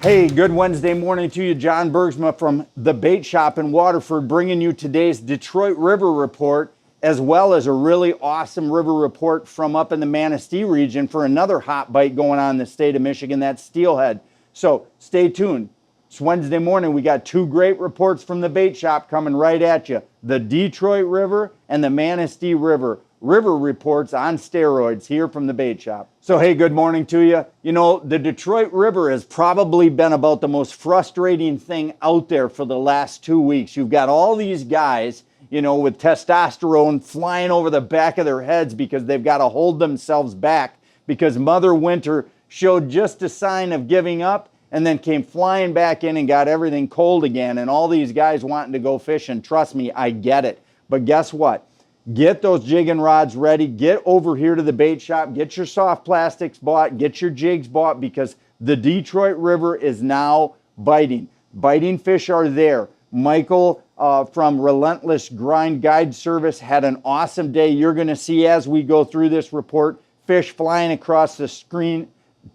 Hey, good Wednesday morning to you. John Bergsma from the Bait Shop in Waterford, bringing you today's Detroit River report, as well as a really awesome river report from up in the Manistee region for another hot bite going on in the state of Michigan, that's steelhead. So stay tuned. It's Wednesday morning. We got two great reports from the Bait Shop coming right at you. The Detroit River and the Manistee River. River reports on steroids here from the Bait Shop. So hey, good morning to you. You know, the Detroit River has probably been about the most frustrating thing out there for the last 2 weeks. You've got all these guys, you know, with testosterone flying over the back of their heads because they've got to hold themselves back because Mother Winter showed just a sign of giving up and then came flying back in and got everything cold again. And all these guys wanting to go fishing. Trust me, I get it. But guess what? Get those jigging rods ready. Get over here to the Bait Shop. Get your soft plastics bought. Get your jigs bought because the Detroit River is now biting. Biting fish are there. Michael from Relentless Grind Guide Service had an awesome day. You're going to see as we go through this report, fish flying across the screen,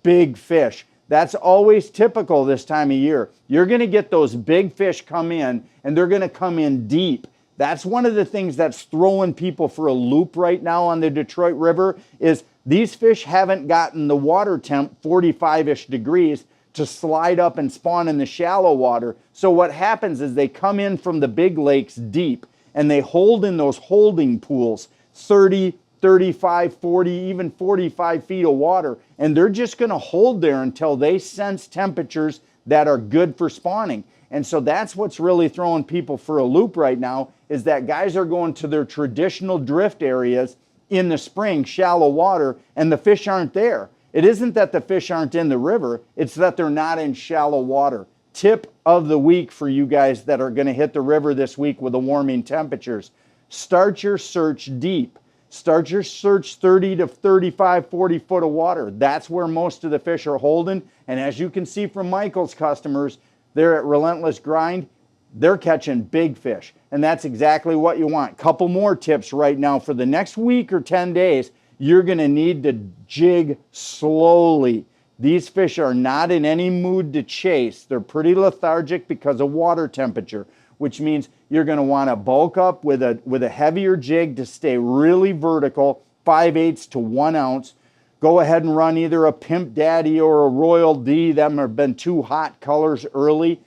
big fish. That's always typical this time of year. You're going to get those big fish come in, and they're going to come in deep. That's one of the things that's throwing people for a loop right now on the Detroit River is these fish haven't gotten the water temp 45-ish degrees to slide up and spawn in the shallow water. So what happens is they come in from the big lakes deep and they hold in those holding pools 30, 35, 40, even 45 feet of water. And they're just going to hold there until they sense temperatures that are good for spawning. And so that's what's really throwing people for a loop right now is that guys are going to their traditional drift areas in the spring, shallow water, and the fish aren't there. It isn't that the fish aren't in the river, it's that they're not in shallow water. Tip of the week for you guys that are going to hit the river this week with the warming temperatures. Start your search deep. Start your search 30 to 35, 40 foot of water. That's where most of the fish are holding. And as you can see from Michael's customers, they're at Relentless Grind, they're catching big fish. And that's exactly what you want. Couple more tips right now. For the next week or 10 days, you're going to need to jig slowly. These fish are not in any mood to chase. They're pretty lethargic because of water temperature, which means you're going to want to bulk up with a heavier jig to stay really vertical, 5/8 to 1 ounce. Go ahead and run either a Pimp Daddy or a Royal D. Them have been two hot colors early.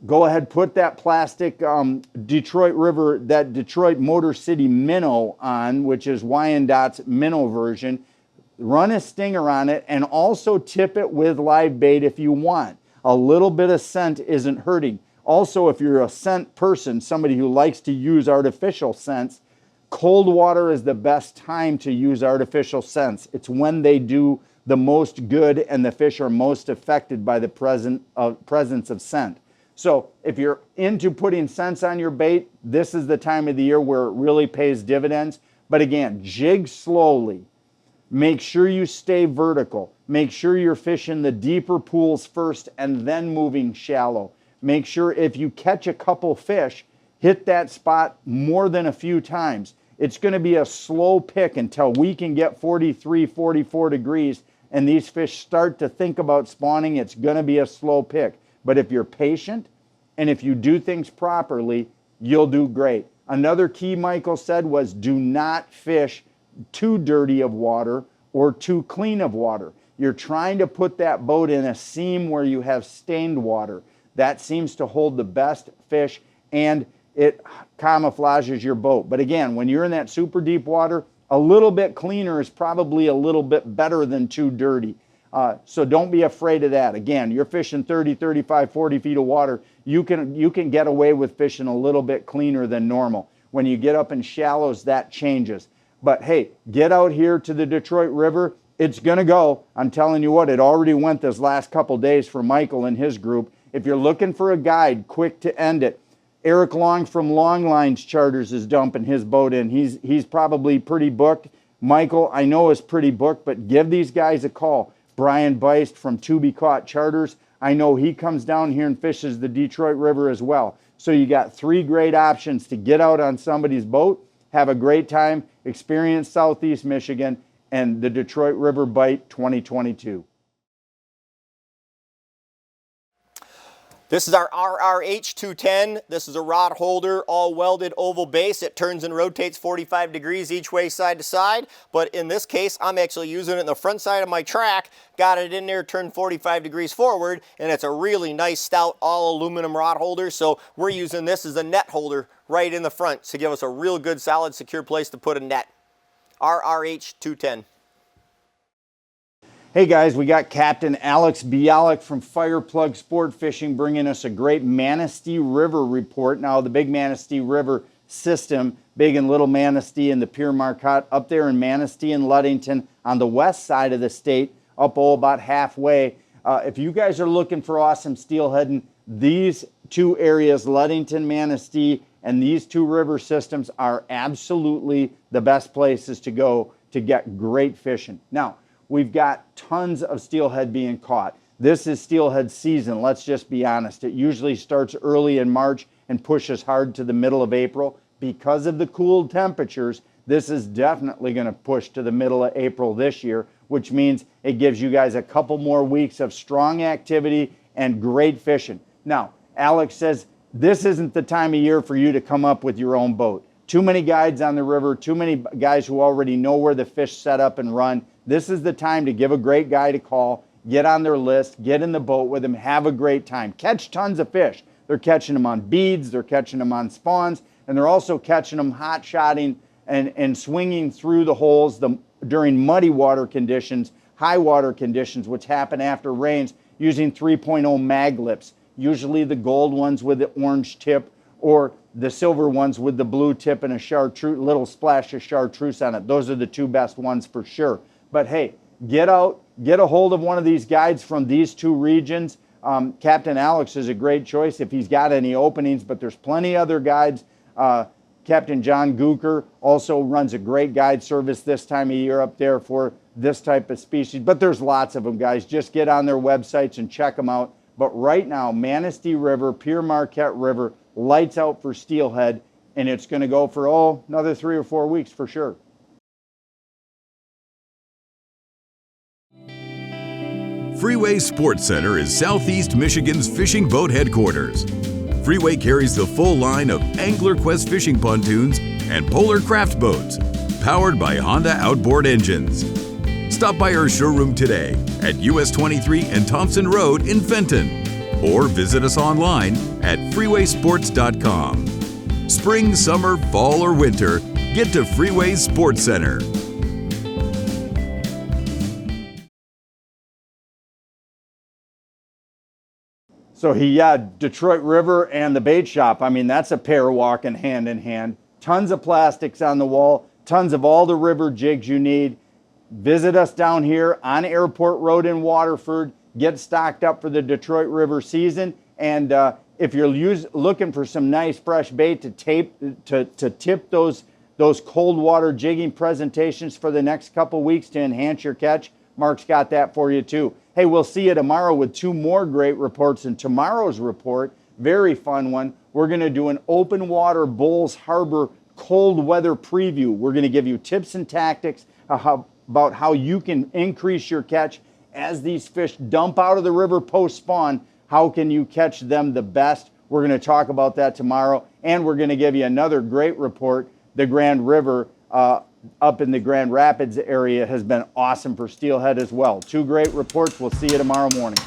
Go ahead, put that plastic Detroit River, that Detroit Motor City minnow on, which is Wyandottes minnow version. Run a stinger on it and also tip it with live bait if you want. A little bit of scent isn't hurting. Also, if you're a scent person, somebody who likes to use artificial scents, cold water is the best time to use artificial scents. It's when they do the most good and the fish are most affected by the presence of scent. So if you're into putting scents on your bait, this is the time of the year where it really pays dividends. But again, jig slowly. Make sure you stay vertical. Make sure you're fishing the deeper pools first and then moving shallow. Make sure if you catch a couple fish, hit that spot more than a few times. It's going to be a slow pick until we can get 43, 44 degrees and these fish start to think about spawning. It's going to be a slow pick. But if you're patient and if you do things properly, you'll do great. Another key Michael said was do not fish too dirty of water or too clean of water. You're trying to put that boat in a seam where you have stained water. That seems to hold the best fish and it camouflages your boat. But again, when you're in that super deep water, a little bit cleaner is probably a little bit better than too dirty. So don't be afraid of that. Again, you're fishing 30, 35, 40 feet of water. You can get away with fishing a little bit cleaner than normal. When you get up in shallows, that changes. But hey, get out here to the Detroit River. It's going to go. I'm telling you what, it already went this last couple days for Michael and his group. If you're looking for a guide, quick to end it, Eric Long from Long Lines Charters is dumping his boat in. He's probably pretty booked. Michael, I know, is pretty booked, but give these guys a call. Brian Beist from To Be Caught Charters, I know he comes down here and fishes the Detroit River as well. So you got 3 great options to get out on somebody's boat, have a great time, experience Southeast Michigan, and the Detroit River Bite 2022. This is our RRH 210. This is a rod holder, all welded oval base. It turns and rotates 45 degrees each way, side to side. But in this case, I'm actually using it in the front side of my track. Got it in there, turned 45 degrees forward, and it's a really nice, stout, all aluminum rod holder. So we're using this as a net holder right in the front to give us a real good, solid, secure place to put a net. RRH 210. Hey guys, we got Captain Alex Bialik from Fireplug Sport Fishing bringing us a great Manistee River report. Now the big Manistee River system, big and little Manistee and the Pure Marquette up there in Manistee and Ludington on the west side of the state, up about halfway. If you guys are looking for awesome steelheading, these two areas, Ludington, Manistee, and these two river systems are absolutely the best places to go to get great fishing. Now, we've got tons of steelhead being caught. This is steelhead season, let's just be honest. It usually starts early in March and pushes hard to the middle of April. Because of the cool temperatures, this is definitely going to push to the middle of April this year, which means it gives you guys a couple more weeks of strong activity and great fishing. Now, Alex says this isn't the time of year for you to come up with your own boat. Too many guides on the river, too many guys who already know where the fish set up and run. This is the time to give a great guide a call, get on their list, get in the boat with them, have a great time. Catch tons of fish. They're catching them on beads, they're catching them on spawns, and they're also catching them hot-shotting and swinging through the holes during muddy water conditions, high water conditions, which happen after rains, using 3.0 mag lips, usually the gold ones with the orange tip or the silver ones with the blue tip and a chartreuse, little splash of chartreuse on it. Those are the two best ones for sure. But hey, get out, get a hold of one of these guides from these two regions. Captain Alex is a great choice if he's got any openings, but there's plenty other guides. Captain John Gooker also runs a great guide service this time of year up there for this type of species. But there's lots of them, guys. Just get on their websites and check them out. But right now, Manistee River, Pure Marquette River, lights out for steelhead, and it's going to go for, another 3 or 4 weeks for sure. Freeway Sports Center is Southeast Michigan's fishing boat headquarters. Freeway carries the full line of Angler Quest fishing pontoons and Polar craft boats, powered by Honda outboard engines. Stop by our showroom today at US 23 and Thompson Road in Fenton, or visit us online at freewaysports.com. Spring, summer, fall, or winter, get to Freeway Sports Center. So Detroit River and the bait shop, I mean, that's a pair walking hand in hand. Tons of plastics on the wall, tons of all the river jigs you need. Visit us down here on Airport Road in Waterford. Get stocked up for the Detroit River season. And if you're looking for some nice fresh bait to tip those cold water jigging presentations for the next couple weeks to enhance your catch, Mark's got that for you too. Hey, we'll see you tomorrow with 2 more great reports. In tomorrow's report, very fun one, we're going to do an open water Bulls Harbor cold weather preview. We're going to give you tips and tactics about how you can increase your catch as these fish dump out of the river post-spawn. How can you catch them the best? We're going to talk about that tomorrow, and we're going to give you another great report. The Grand River up in the Grand Rapids area has been awesome for steelhead as well. 2 great reports. We'll see you tomorrow morning.